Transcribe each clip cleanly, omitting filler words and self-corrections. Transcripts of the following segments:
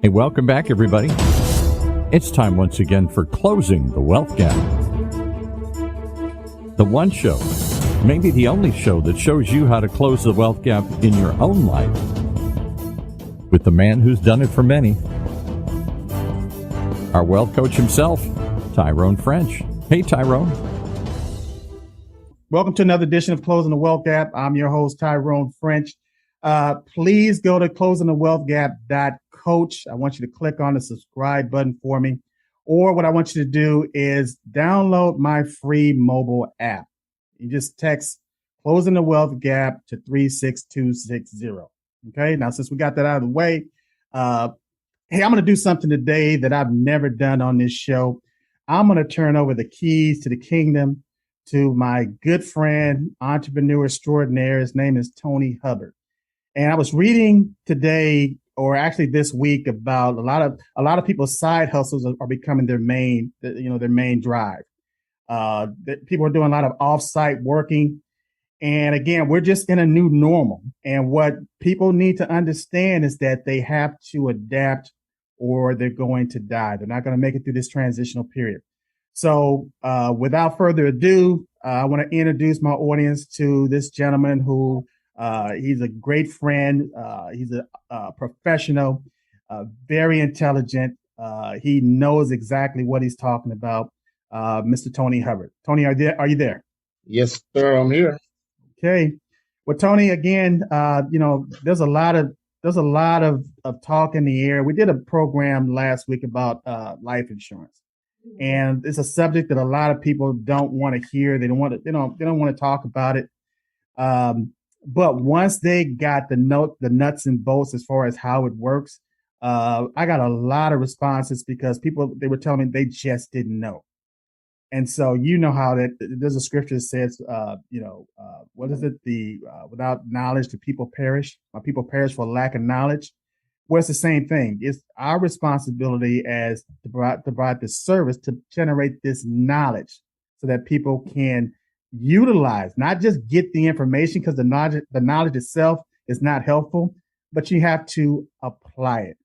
Hey, welcome back, everybody. It's time once again for Closing the Wealth Gap. The one show, maybe the only show that shows you how to close the wealth gap in your own life with the man who's done it for many, our wealth coach himself, Tyrone French. Hey, Tyrone. Welcome to another edition of Closing the Wealth Gap. I'm your host, Tyrone French. Please go to closingthewealthgap.coach. I want you to click on the subscribe button for me. Or what I want you to do is download my free mobile app. You just text Closing the Wealth Gap to 36260. Okay, now since we got that out of the way, hey, I'm going to do something today that I've never done on this show. I'm going to turn over the keys to the kingdom to my good friend, entrepreneur extraordinaire. His name is Tony Hubbard. And I was reading today, or actually this week, about a lot of people's side hustles are becoming their main drive. People are doing a lot of off-site working. And again, we're just in a new normal. And what people need to understand is that they have to adapt or they're going to die. They're not going to make it through this transitional period. So without further ado, I want to introduce my audience to this gentleman who he's a great friend. He's a professional, very intelligent. He knows exactly what he's talking about. Mr. Tony Hubbard. Tony, are you there? Yes, sir. I'm here. Okay. Well, Tony, again, there's a lot of talk in the air. We did a program last week about life insurance, and it's a subject that a lot of people don't want to hear. They don't want to talk about it. But once they got the nuts and bolts as far as how it works, I got a lot of responses because they were telling me they just didn't know. And so how that there's a scripture that says, what is it? Without knowledge, the people perish. My people perish for lack of knowledge. Well, it's the same thing. It's our responsibility as to provide this service to generate this knowledge so that people can utilize, not just get the information, because the knowledge itself is not helpful, but you have to apply it.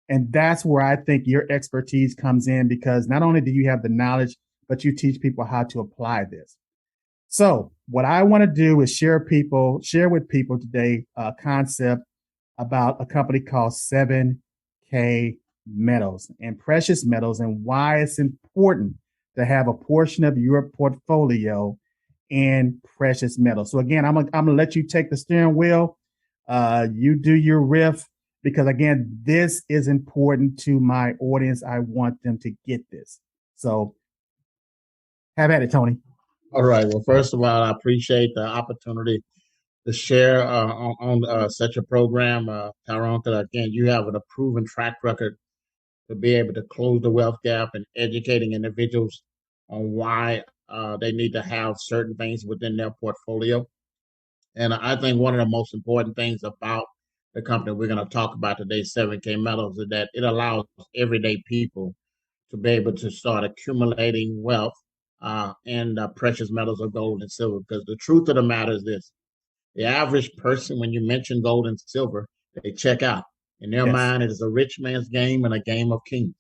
And that's where I think your expertise comes in, because not only do you have the knowledge, but you teach people how to apply this. So what I want to do is share with people today a concept about a company called 7K Metals and precious metals, and why it's important to have a portion of your portfolio in precious metals. So again, I'm gonna let you take the steering wheel. You do your riff, because again, this is important to my audience. I want them to get this. So have at it, Tony. All right. Well, first of all, I appreciate the opportunity to share on such a program, Tyrone, because again, you have a proven track record to be able to close the wealth gap and educating individuals on why they need to have certain things within their portfolio. And I think one of the most important things about the company we're going to talk about today, 7K Metals, is that it allows everyday people to be able to start accumulating wealth in precious metals of gold and silver. Because the truth of the matter is this: the average person, when you mention gold and silver, they check out. In their mind, it is a rich man's game and a game of kings.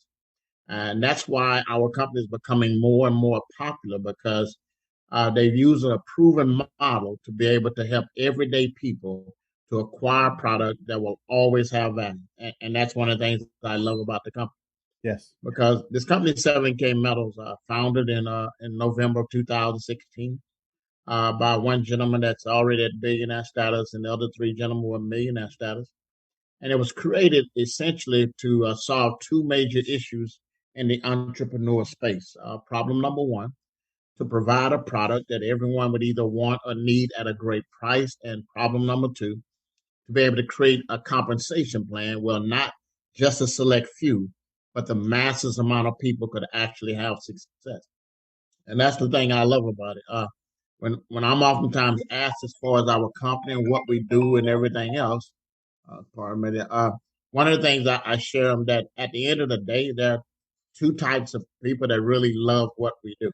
And that's why our company is becoming more and more popular, because they've used a proven model to be able to help everyday people to acquire product that will always have value. And that's one of the things I love about the company. Yes. Because this company, 7K Metals, founded in November of 2016 by one gentleman that's already at billionaire status, and the other three gentlemen were millionaire status. And it was created essentially to solve two major issues in the entrepreneur space. Problem number one, to provide a product that everyone would either want or need at a great price. And problem number two, to be able to create a compensation plan where not just a select few, but the masses amount of people could actually have success. And that's the thing I love about it. When I'm oftentimes asked as far as our company and what we do and everything else, one of the things I share them, that at the end of the day, there are two types of people that really love what we do.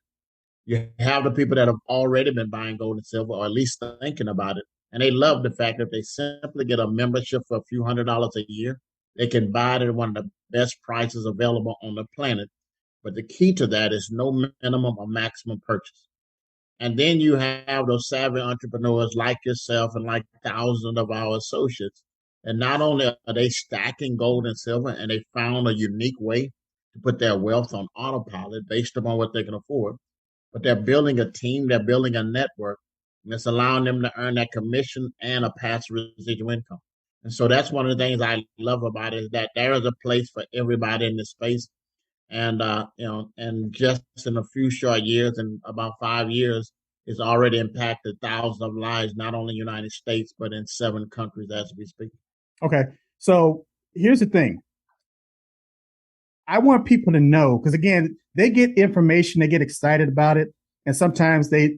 You have the people that have already been buying gold and silver, or at least thinking about it, and they love the fact that they simply get a membership for a few $100s a year, They can buy it at one of the best prices available on the planet. But the key to that is no minimum or maximum purchase. And then you have those savvy entrepreneurs like yourself and like thousands of our associates. And not only are they stacking gold and silver, and they found a unique way to put their wealth on autopilot based upon what they can afford, but they're building a team, they're building a network, and it's allowing them to earn that commission and a passive residual income. And so that's one of the things I love about it is that there is a place for everybody in this space. And and just in a few short years, in about 5 years, it's already impacted thousands of lives, not only in the United States, but in 7 countries as we speak. Okay. So here's the thing. I want people to know because again, they get information, they get excited about it, and sometimes they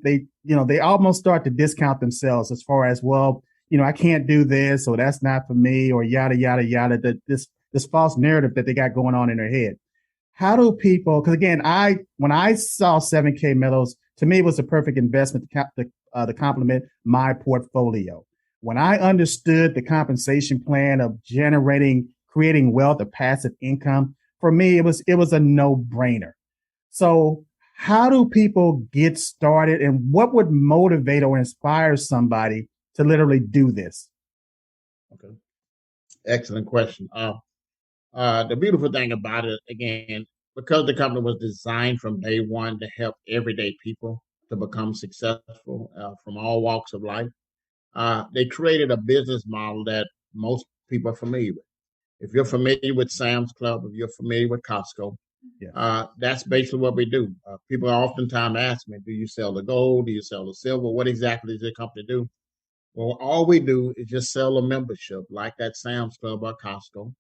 almost start to discount themselves as far as, well, I can't do this, or that's not for me, or yada yada yada. That this false narrative that they got going on in their head. How do people? Because again, when I saw 7K Metals, to me it was a perfect investment to complement my portfolio. When I understood the compensation plan of creating wealth or passive income, for me it was a no-brainer. So how do people get started, and what would motivate or inspire somebody to literally do this? Okay, excellent question. The beautiful thing about it, again, because the company was designed from day one to help everyday people to become successful from all walks of life, they created a business model that most people are familiar with. If you're familiar with Sam's Club, if you're familiar with Costco, Yes. that's basically what we do. People oftentimes ask me, do you sell the gold? Do you sell the silver? What exactly does your company do? Well, all we do is just sell a membership like that Sam's Club or Costco.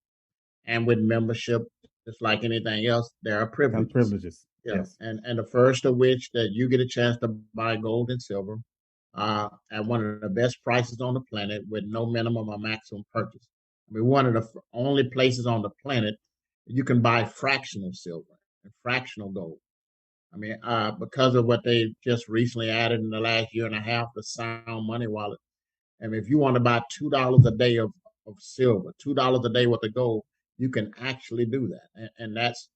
And with membership, just like anything else, there are Some privileges. privileges. Yeah. Yes. And the first of which that you get a chance to buy gold and silver at one of the best prices on the planet with no minimum or maximum purchase. I mean, one of the only places on the planet you can buy fractional silver and fractional gold. I mean, because of what they just recently added in the last year and a half, the Sound Money Wallet. And if you want to buy $2 a day of silver, $2 a day worth of gold, you can actually do that. And that's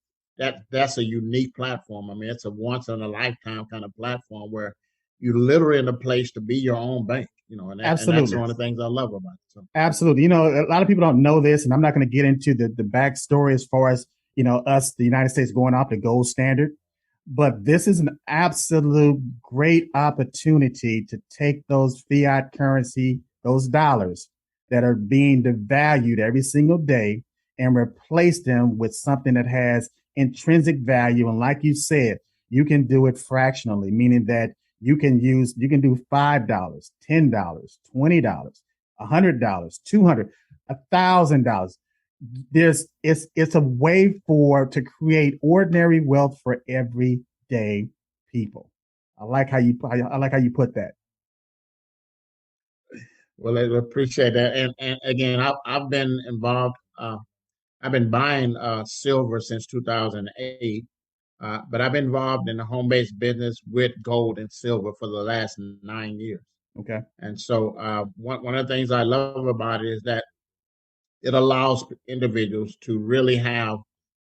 a unique platform. I mean, it's a once in a lifetime kind of platform where you're literally in a place to be your own bank, and that's Absolutely. one of the things I love about it. So Absolutely. A lot of people don't know this, and I'm not going to get into the backstory as far as, us, the United States, going off the gold standard. But this is an absolute great opportunity to take those fiat currency, those dollars that are being devalued every single day, and replace them with something that has intrinsic value. And like you said, you can do it fractionally, meaning that you can do $5, $10, $20, $100, $200, $1,000. It's a way to create ordinary wealth for everyday people. I like how you put that. well, I appreciate that. And again, I've been involved. I've been buying silver since 2008. But I've been involved in the home based business with gold and silver for the last 9 years. Okay. And so one of the things I love about it is that it allows individuals to really have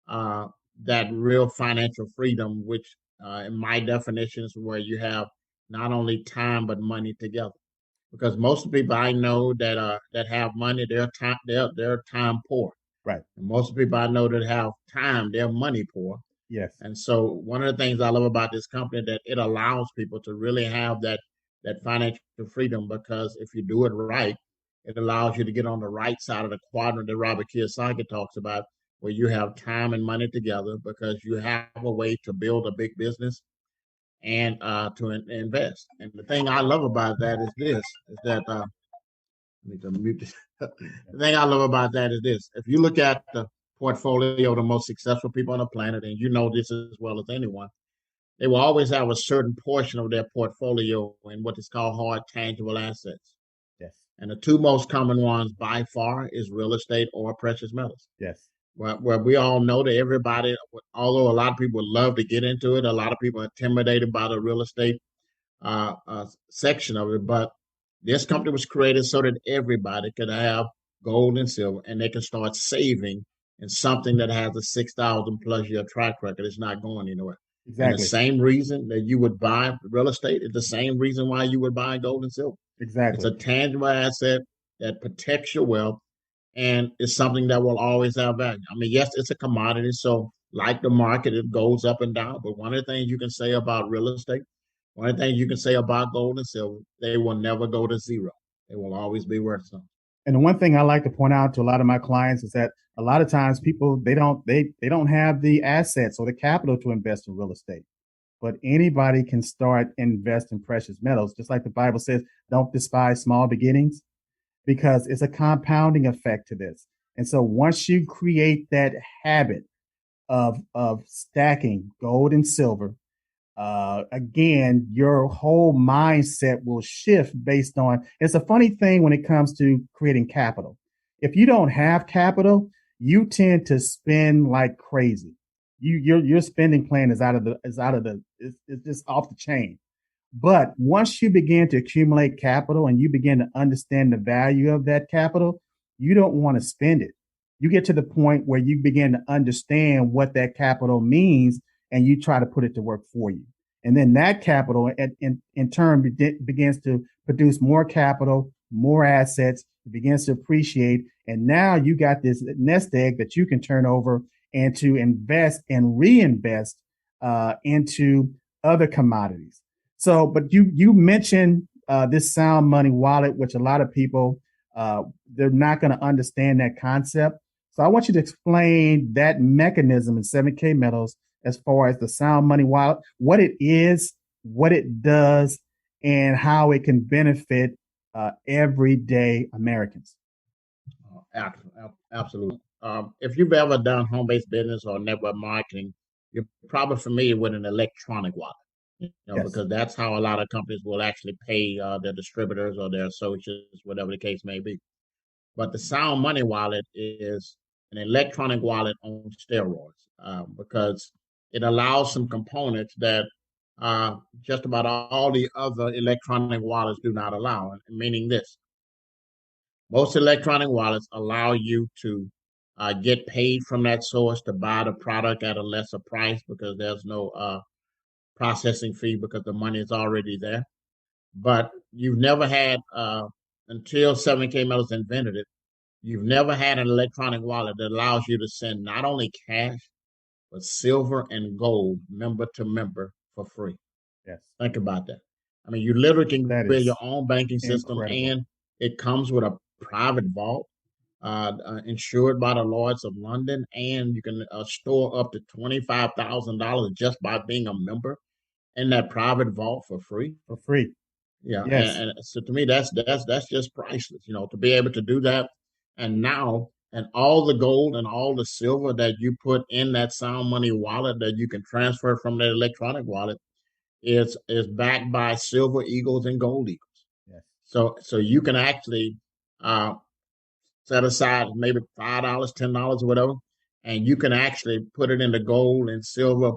uh, that real financial freedom, which in my definition is where you have not only time but money together. Because most of the people I know that have money, they're time poor. Right. And most of the people I know that have time, they're money poor. Yes. And so one of the things I love about this company that it allows people to really have that financial freedom because if you do it right, it allows you to get on the right side of the quadrant that Robert Kiyosaki talks about, where you have time and money together because you have a way to build a big business and to invest. And the thing I love about that is this: is that I need to mute this. The thing I love about that is this: if you look at the portfolio of the most successful people on the planet, and you know this as well as anyone, they will always have a certain portion of their portfolio in what is called hard tangible assets. Yes. And the two most common ones by far is real estate or precious metals. Yes. Where we all know that everybody, although a lot of people would love to get into it, a lot of people are intimidated by the real estate section of it. But this company was created so that everybody could have gold and silver, and they can start saving in something that has a 6,000 plus year track record. It's not going anywhere. And the Exactly. same reason that you would buy real estate is the same reason why you would buy gold and silver. It's Exactly. a tangible asset that protects your wealth and it's something that will always have value. I mean, yes, it's a commodity. So, like the market, it goes up and down. But one of the things you can say about real estate, one of the things you can say about gold and silver, they will never go to zero. They will always be worth something. And the one thing I like to point out to a lot of my clients is that a lot of times people they don't have the assets or the capital to invest in real estate. But anybody can start invest in precious metals, just like the Bible says, don't despise small beginnings because it's a compounding effect to this. And so once you create that habit of stacking gold and silver, again, your whole mindset will shift based on. It's a funny thing when it comes to creating capital. If you don't have capital, you tend to spend like crazy. Your spending plan is just off the chain. But once you begin to accumulate capital and you begin to understand the value of that capital, you don't want to spend it. You get to the point where you begin to understand what that capital means and you try to put it to work for you. And then that capital in turn begins to produce more capital, more assets, it begins to appreciate. And now you got this nest egg that you can turn over and to invest and reinvest into other commodities. So, but you mentioned this sound money wallet, which a lot of people they're not going to understand that concept. So, I want you to explain that mechanism in 7K metals as far as the sound money wallet, what it is, what it does, and how it can benefit everyday Americans. Absolutely. If you've ever done home-based business or network marketing, you're probably familiar with an electronic wallet. Yes, Because that's how a lot of companies will actually pay their distributors or their associates, whatever the case may be. But the Sound Money Wallet is an electronic wallet on steroids because it allows some components that just about all the other electronic wallets do not allow. Meaning this, most electronic wallets allow you to get paid from that source to buy the product at a lesser price because there's no processing fee because the money is already there. But you've never had, until 7K Metals invented it, you've never had an electronic wallet that allows you to send not only cash, but silver and gold member to member for free. yes, Think about that. I mean, you literally can that build your is own banking system incredible. and it comes with a private vault insured by the Lloyds of London, and you can store up to $25,000 just by being a member in that private vault for free. For free. Yeah, Yes, and so to me, that's just priceless. To be able to do that, and now and all the gold and all the silver that you put in that Sound Money wallet that you can transfer from that electronic wallet is backed by silver eagles and gold eagles. yes, So you can actually uh, set aside maybe $5, $10 or whatever, and you can actually put it into gold and silver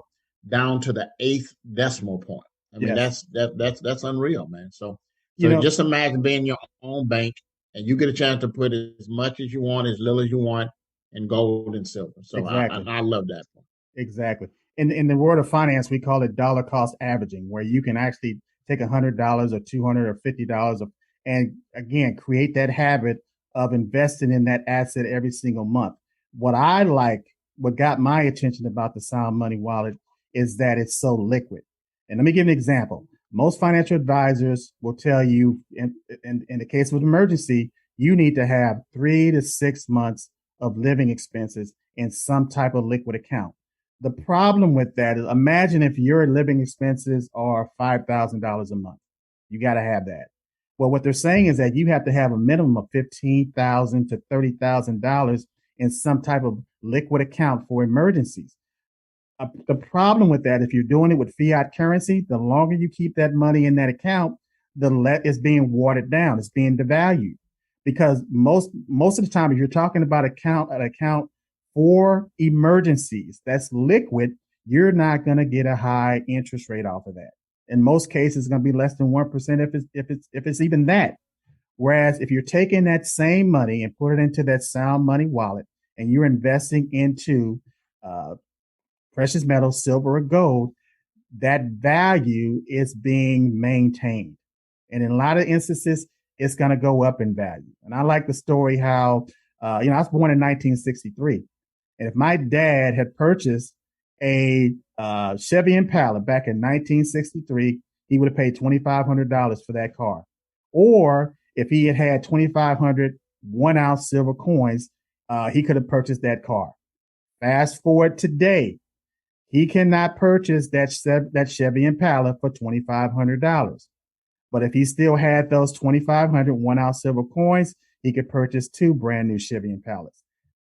down to the eighth decimal point. I mean, yes. that's unreal, man. So You so know, just imagine being your own bank and you get a chance to put as much as you want, as little as you want, in gold and silver. So exactly. I love that point. Exactly. In the world of finance, we call it dollar cost averaging, where you can actually take $100 or $250 and again create that habit of investing in that asset every single month. What I like, what got my attention about the Sound Money Wallet is that it's so liquid. And let me give an example. Most financial advisors will tell you, in the case of an emergency, you need to have 3 to 6 months of living expenses in some type of liquid account. The problem with that is imagine if your living expenses are $5,000 a month. You got to have that. Well, what they're saying is that you have to have a minimum of $15,000 to $30,000 in some type of liquid account for emergencies. The problem with that, if you're doing it with fiat currency, the longer you keep that money in that account, the less it's being watered down. It's being devalued because most of the time, if you're talking about an account for emergencies that's liquid, you're not going to get a high interest rate off of that. In most cases, it's going to be less than 1% if it's even that. Whereas if you're taking that same money and put it into that sound money wallet and you're investing into uh, precious metals, silver or gold, that value is being maintained. And in a lot of instances, it's going to go up in value. And I like the story how, I was born in 1963. And if my dad had purchased a Chevy Impala back in 1963, he would have paid $2,500 for that car. Or if he had had 2,500 1 ounce silver coins, he could have purchased that car. Fast forward today, he cannot purchase that Chevy Impala for $2,500. But if he still had those 2,500 1 ounce silver coins, he could purchase two brand new Chevy Impalas.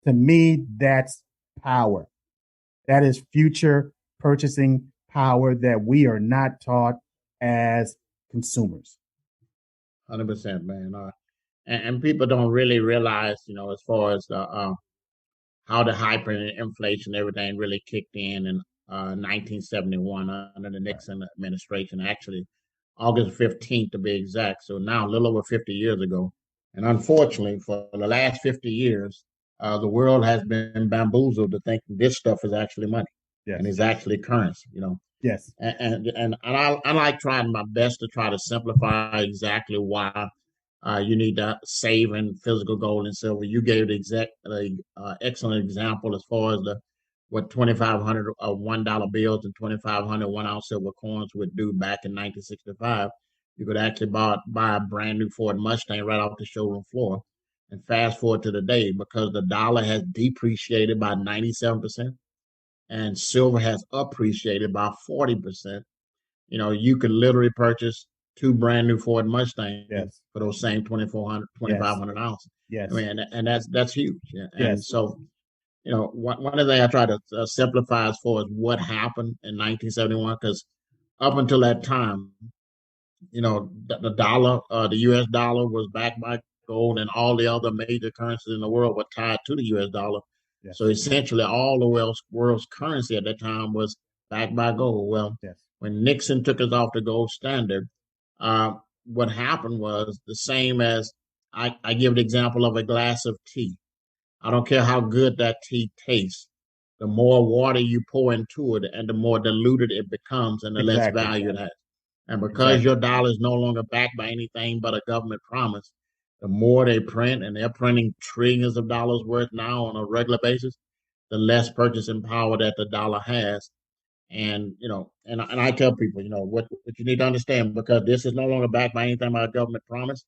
To me, that's power. That is future purchasing power that we are not taught as consumers. 100%, man. And people don't really realize, as far as how the hyperinflation, everything really kicked in 1971 under the Nixon administration, actually August 15th to be exact. So now a little over 50 years ago. And unfortunately, for the last 50 years, the world has been bamboozled to think this stuff is actually money Yes. and is actually currency, Yes. And I like trying my best to try to simplify exactly why you need to save in physical gold and silver. You gave the excellent example as far as what 2,500 $1 bills and 2,500 1 ounce silver coins would do back in 1965. You could actually buy a brand new Ford Mustang right off the showroom floor. And fast forward to today, because the dollar has depreciated by 97% and silver has appreciated by 40%, you could literally purchase two brand new Ford Mustangs Yes. for those same 2,500 ounces. Yes. I mean, and that's huge. Yeah. And Yes. so, one of the things I try to simplify as far as what happened in 1971, because up until that time, the dollar, the U.S. dollar was backed by gold, and all the other major currencies in the world were tied to the U.S. dollar. Yes. So essentially, all the world's currency at that time was backed by gold. Well, Yes. when Nixon took us off the gold standard, uh, what happened was the same as I give the example of a glass of tea. I don't care how good that tea tastes. The more water you pour into it, and the more diluted it becomes, and the less Exactly. value it has. And because Exactly. your dollar is no longer backed by anything but a government promise, the more they print, and they're printing trillions of dollars worth now on a regular basis, the less purchasing power that the dollar has. And and I tell people, what you need to understand, because this is no longer backed by anything by a government promise.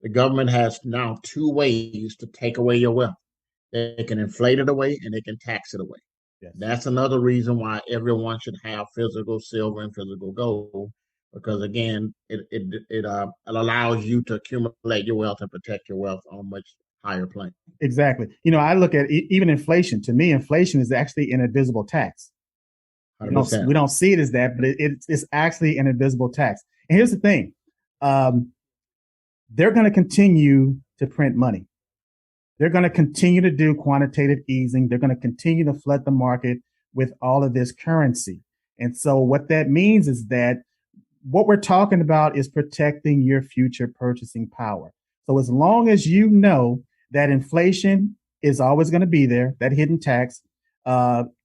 The government has now two ways to take away your wealth. They can inflate it away and they can tax it away. Yes. That's another reason why everyone should have physical silver and physical gold, because again, it allows you to accumulate your wealth and protect your wealth on a much higher plane. Exactly. I look at even inflation. To me, inflation is actually an invisible tax. We 100%. don't see it as that, but it's actually an invisible tax. And here's the thing: they're going to continue to print money. They're going to continue to do quantitative easing. They're going to continue to flood the market with all of this currency. And so what that means is that what we're talking about is protecting your future purchasing power. So as long as you know that inflation is always going to be there, that hidden tax,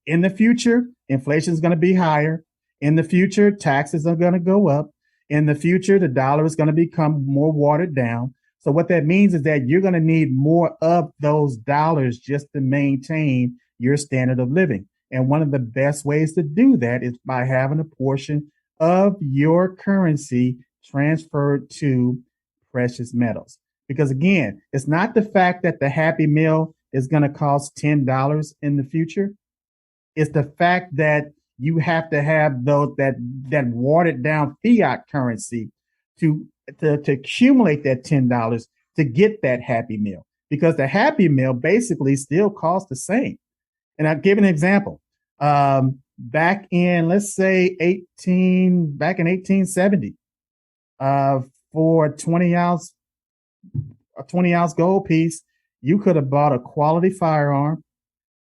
in the future, inflation is going to be higher. In the future, taxes are going to go up. In the future, the dollar is going to become more watered down. So what that means is that you're going to need more of those dollars just to maintain your standard of living. And one of the best ways to do that is by having a portion of your currency transferred to precious metals. Because again, it's not the fact that the Happy Meal is going to cost $10 in the future. It's the fact that you have to have that watered down fiat currency to accumulate that $10 to get that Happy Meal, because the Happy Meal basically still costs the same. And I'll give an example. Back in, let's say, back in 1870, for a 20 ounce gold piece, you could have bought a quality firearm.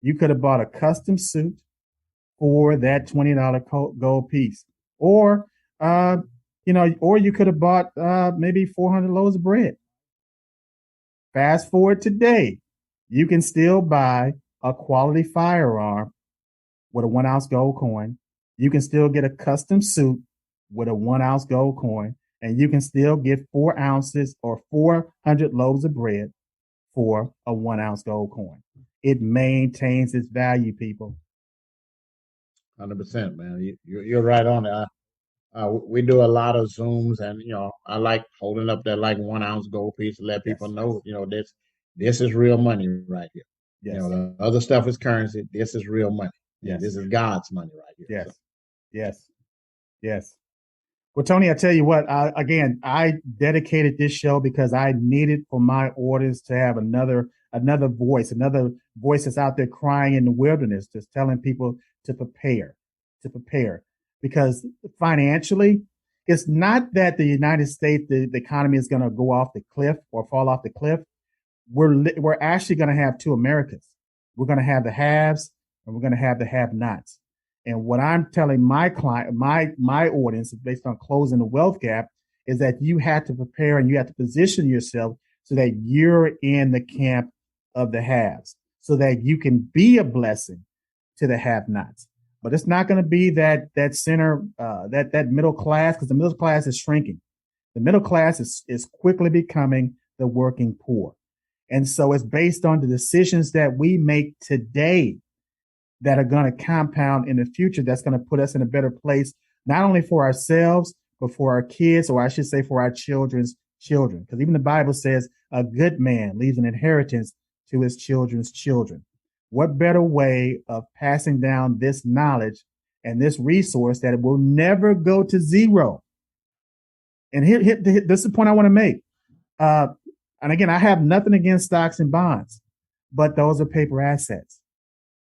You could have bought a custom suit for that $20 gold piece, or or you could have bought maybe 400 loaves of bread. Fast forward today, you can still buy a quality firearm with a 1 ounce gold coin. You can still get a custom suit with a 1 ounce gold coin, and you can still get 4 ounces or 400 loaves of bread for a 1 ounce gold coin. It maintains its value, people. 100%, man. You're right on it. We do a lot of Zooms, and I like holding up that like 1 ounce gold piece to let people Yes, know, this is real money right here. yes, The other stuff is currency. This is real money. And yes, this is God's money right here. So, yes, yes, yes. Well, Tony, I tell you what, I dedicated this show because I needed for my audience to have another voice that's out there crying in the wilderness, just telling people to prepare. Because financially, it's not that the United States, the economy is going to go off the cliff or fall off the cliff. We're actually going to have two Americas. We're going to have the haves and we're going to have the have-nots. And what I'm telling my client, my audience, based on closing the wealth gap, is that you have to prepare and you have to position yourself so that you're in the camp of the haves, so that you can be a blessing to the have-nots. But it's not going to be that center, that middle class, because the middle class is shrinking. The middle class is quickly becoming the working poor. And so it's based on the decisions that we make today that are going to compound in the future. That's going to put us in a better place, not only for ourselves, but for our kids, or I should say for our children's children. Because even the Bible says a good man leaves an inheritance to his children's children. What better way of passing down this knowledge and this resource that it will never go to zero? And this is the point I want to make. And again, I have nothing against stocks and bonds, but those are paper assets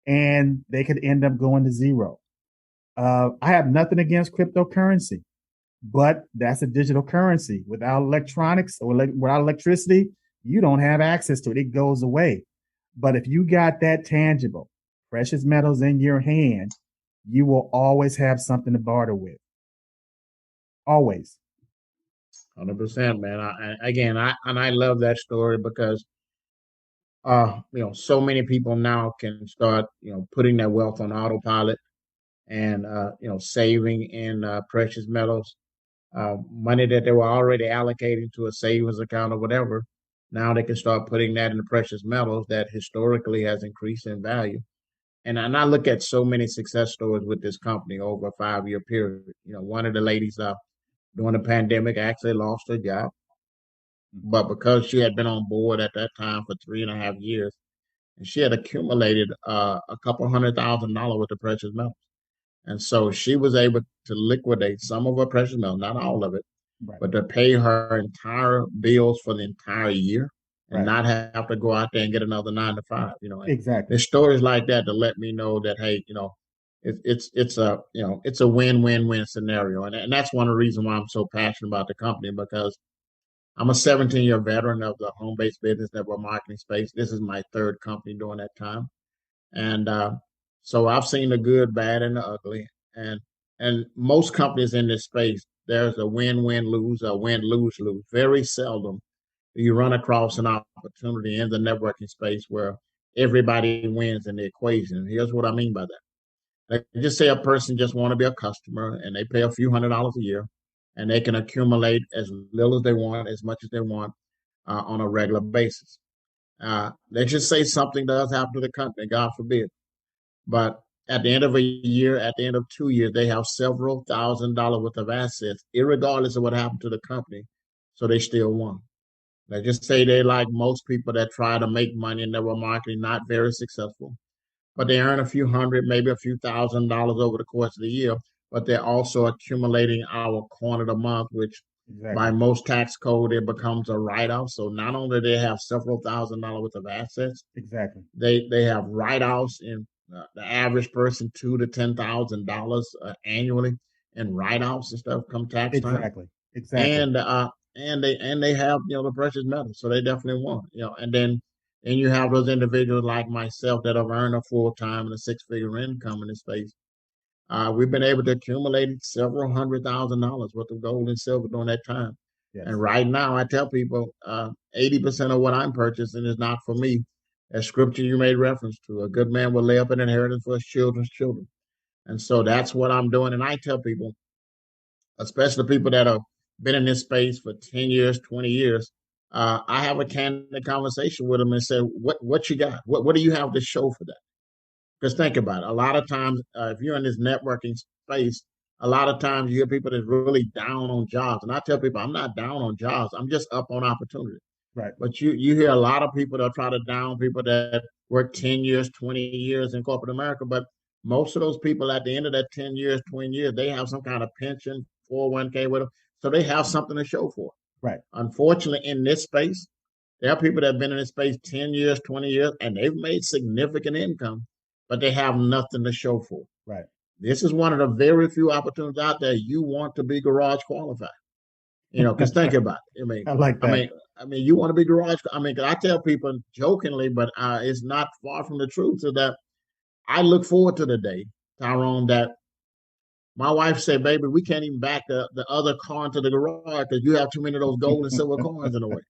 and they could end up going to zero. I have nothing against cryptocurrency, but that's a digital currency. Without electronics or without electricity, you don't have access to it. It goes away. But if you got that tangible, precious metals in your hand, you will always have something to barter with. Always. 100%, man. I love that story because so many people now can start putting their wealth on autopilot and saving in precious metals, money that they were already allocating to a savings account or whatever. Now they can start putting that in the precious metals that historically has increased in value. And I look at so many success stories with this company over a 5 year period. One of the ladies during the pandemic actually lost her job, but because she had been on board at that time for 3.5 years, and she had accumulated a couple $100,000 worth of precious metals. And so she was able to liquidate some of her precious metals, not all of it, Right. but to pay her entire bills for the entire year and Right. not have to go out there and get another 9 to 5. And Exactly. there's stories like that to let me know that, hey, it's a win-win-win scenario. And that's one of the reasons why I'm so passionate about the company, because I'm a 17-year veteran of the home-based business network marketing space. This is my third company during that time. And so I've seen the good, bad, and the ugly. And most companies in this space, there's a win-win-lose, a win-lose-lose. Very seldom do you run across an opportunity in the networking space where everybody wins in the equation. And here's what I mean by that. Like, just say a person just want to be a customer and they pay a few $100s a year and they can accumulate as little as they want, as much as they want on a regular basis. Let's just say something does happen to the company, God forbid. But at the end of a year, at the end of 2 years, they have several $1,000s worth of assets, irregardless of what happened to the company. So they still won. Let's just say they, like most people that try to make money in network marketing, not very successful, but they earn a few hundred, maybe a few $1,000s over the course of the year. But they're also accumulating our corner of the month, which by Exactly. most tax code, it becomes a write-off. So not only do they have several $1,000s worth of assets, Exactly. they have write-offs in the average person $2,000 to $10,000 annually in write-offs and stuff come tax time. Exactly. Exactly. And they have the precious metals, so they definitely want and then you have those individuals like myself that have earned a full time and a six-figure income in this space. We've been able to accumulate several $100,000 worth of gold and silver during that time. Yes. And right now, I tell people 80% of what I'm purchasing is not for me. As scripture you made reference to, a good man will lay up an inheritance for his children's children. And so that's what I'm doing. And I tell people, especially people that have been in this space for 10 years, 20 years, I have a candid conversation with them and say, what you got? What do you have to show for that? Because think about it. A lot of times, if you're in this networking space, a lot of times you hear people that's really down on jobs. And I tell people, I'm not down on jobs. I'm just up on opportunity. Right. But you hear a lot of people that try to down people that work 10 years, 20 years in corporate America. But most of those people at the end of that 10 years, 20 years, they have some kind of pension, 401k with them. So they have something to show for. Right. Unfortunately, in this space, there are people that have been in this space 10 years, 20 years, and they've made significant income, but they have nothing to show for. Right. This is one of the very few opportunities out there you want to be garage qualified. Because think about it. I like that. I mean, you want to be garage. I mean, 'cause I tell people jokingly, but it's not far from the truth, is that I look forward to the day, Tyrone, that my wife said, "Baby, we can't even back the other car into the garage because you have too many of those gold and silver coins in the way."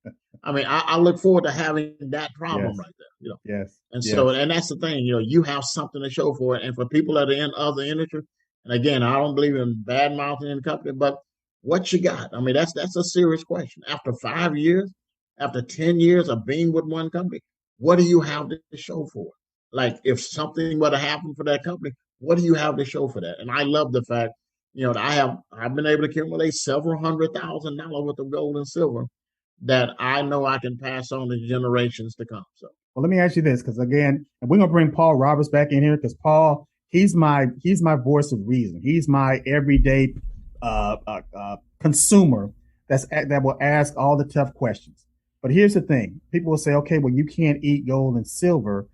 I mean, I look forward to having that problem Yes. right there. Yes. And Yes. so, and that's the thing, you have something to show for it. And for people that are in other industry, and again, I don't believe in bad mouthing in the company, but what you got? I mean, that's a serious question. After 5 years, after 10 years of being with one company, what do you have to show for it? Like, if something were to happen for that company, what do you have to show for that? And I love the fact, that I've been able to accumulate several $100,000 worth of gold and silver that I know I can pass on to generations to come. So, well, let me ask you this, because again, and we're gonna bring Paul Roberts back in here because Paul, he's my voice of reason. He's my everyday consumer that will ask all the tough questions. But here's the thing: people will say, "Okay, well, you can't eat gold and silver.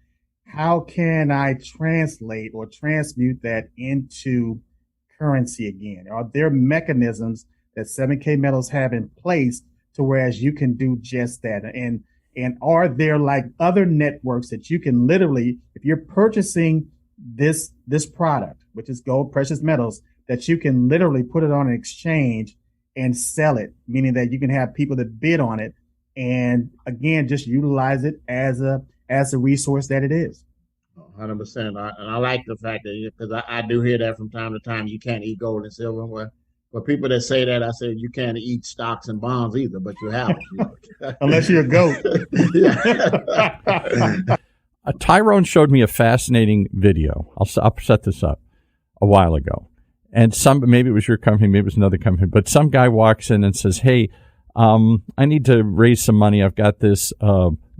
How can I translate or transmute that into currency again? Are there mechanisms that 7K metals have in place to whereas you can do just that? And are there like other networks that you can literally, if you're purchasing this product, which is gold, precious metals, that you can literally put it on an exchange and sell it, meaning that you can have people that bid on it and again just utilize it as a resource that it is." 100%. And I like the fact that, because I do hear that from time to time, you can't eat gold and silver. Well, for people that say that, I say you can't eat stocks and bonds either, but you have it. Unless you're a goat. Tyrone showed me a fascinating video. I'll set this up a while ago. And maybe it was your company, maybe it was another company, but some guy walks in and says, "Hey, I need to raise some money. I've got this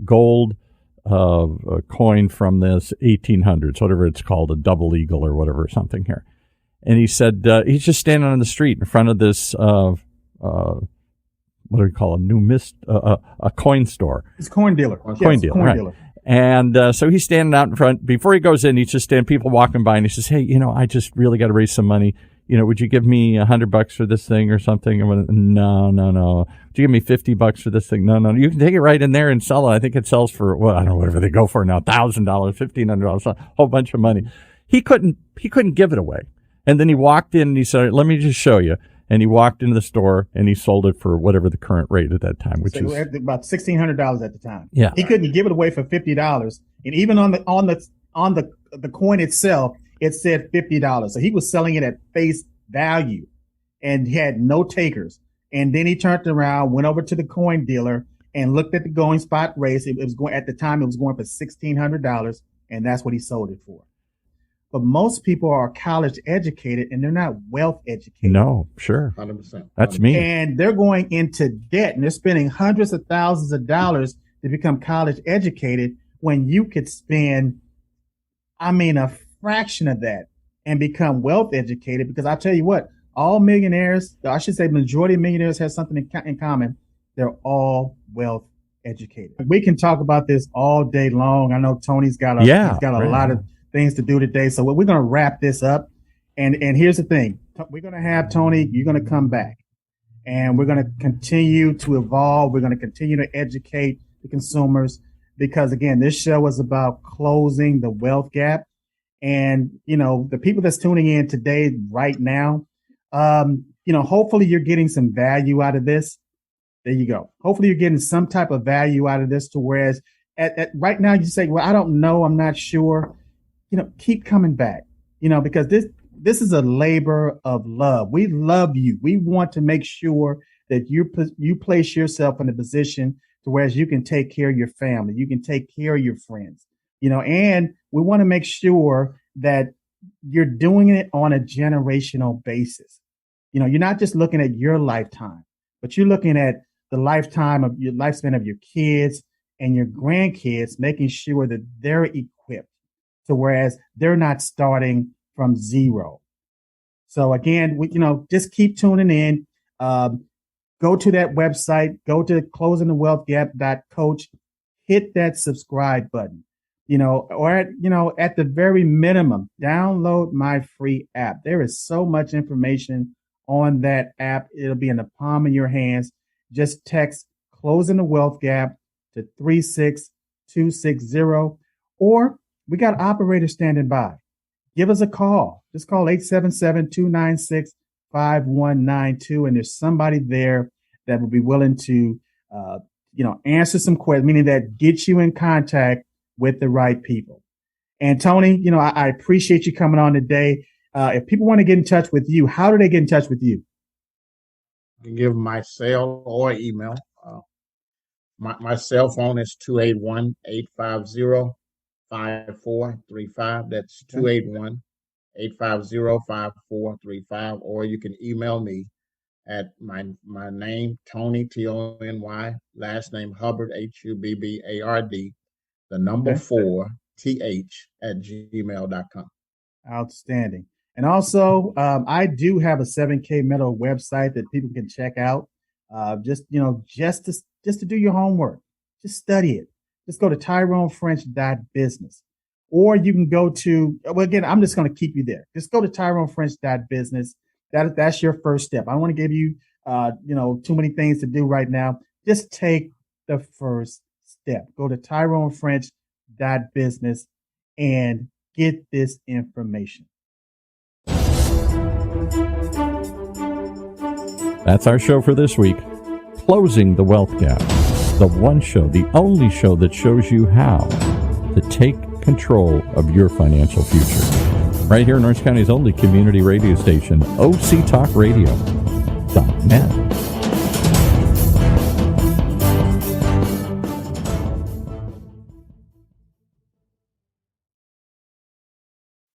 gold coin from this 1800s, whatever it's called, a double eagle or whatever, something here." And he said, he's just standing on the street in front of this, what do we call a coin store. It's coin dealer. Coin dealer, right. And so he's standing out in front. Before he goes in, he's just standing, people walking by, and he says, "Hey, I just really got to raise some money. Would you give me $100 for this thing or something?" I went, No. Would you give me $50 for this thing? No. You can take it right in there and sell it. I think it sells for, well, I don't know, whatever they go for now, $1,000, $1,500, a whole bunch of money. He couldn't give it away. And then he walked in and he said, "Let me just show you." And he walked into the store and he sold it for whatever the current rate at that time, which is about $1,600 at the time. Yeah, he couldn't give it away for $50, and even on the coin itself, it said $50. So he was selling it at face value, and he had no takers. And then he turned around, went over to the coin dealer, and looked at the going spot race. It was going at the time. It was going for $1,600, and that's what he sold it for. But most people are college educated and they're not wealth educated. No, sure. 100%. That's me. And they're going into debt and they're spending hundreds of thousands of dollars to become college educated when you could spend, a fraction of that and become wealth educated. Because I tell you what, all millionaires, I should say majority of millionaires have something in common. They're all wealth educated. We can talk about this all day long. I know Tony's got a lot of things to do today. So we're going to wrap this up. And here's the thing. We're going to have Tony, you're going to come back and we're going to continue to evolve. We're going to continue to educate the consumers because again, this show is about closing the wealth gap. And, the people that's tuning in today, right now, hopefully you're getting some value out of this. There you go. Hopefully you're getting some type of value out of this to whereas at right now you say, well, I don't know, I'm not sure. Keep coming back, because this is a labor of love. We love you. We want to make sure that you place yourself in a position to whereas you can take care of your family, you can take care of your friends, and we want to make sure that you're doing it on a generational basis. You're not just looking at your lifetime, but you're looking at the lifespan of your kids and your grandkids, making sure that they're equipped to whereas they're not starting from zero. So again, just keep tuning in. Go to that website, go to closingthewealthgap.coach, hit that subscribe button, or at the very minimum, download my free app. There is so much information on that app. It'll be in the palm of your hands. Just text Closing the Wealth Gap to 36260, or we got operators standing by. Give us a call. Just call 877-296-5192, and there's somebody there that will be willing to, answer some questions, meaning that get you in contact with the right people. And Tony, I appreciate you coming on today. If people want to get in touch with you, how do they get in touch with you? You can give my cell or email. My cell phone is 281-850-5435. That's 281-850-5435. Or you can email me at my name, Tony, Tony, last name Hubbard, Hubbard, the number 4, th@gmail.com. Outstanding. And also, I do have a 7K Metal website that people can check out. Just to do your homework, just study it. Just go to TyroneFrench.business, or you can go to. Well, again, I'm just going to keep you there. Just go to TyroneFrench.business. That's your first step. I don't want to give you, too many things to do right now. Just take the first step. Go to TyroneFrench.business and get this information. That's our show for this week. Closing the Wealth Gap. The one show, the only show that shows you how to take control of your financial future. Right here in Orange County's only community radio station, OCTalkRadio.net.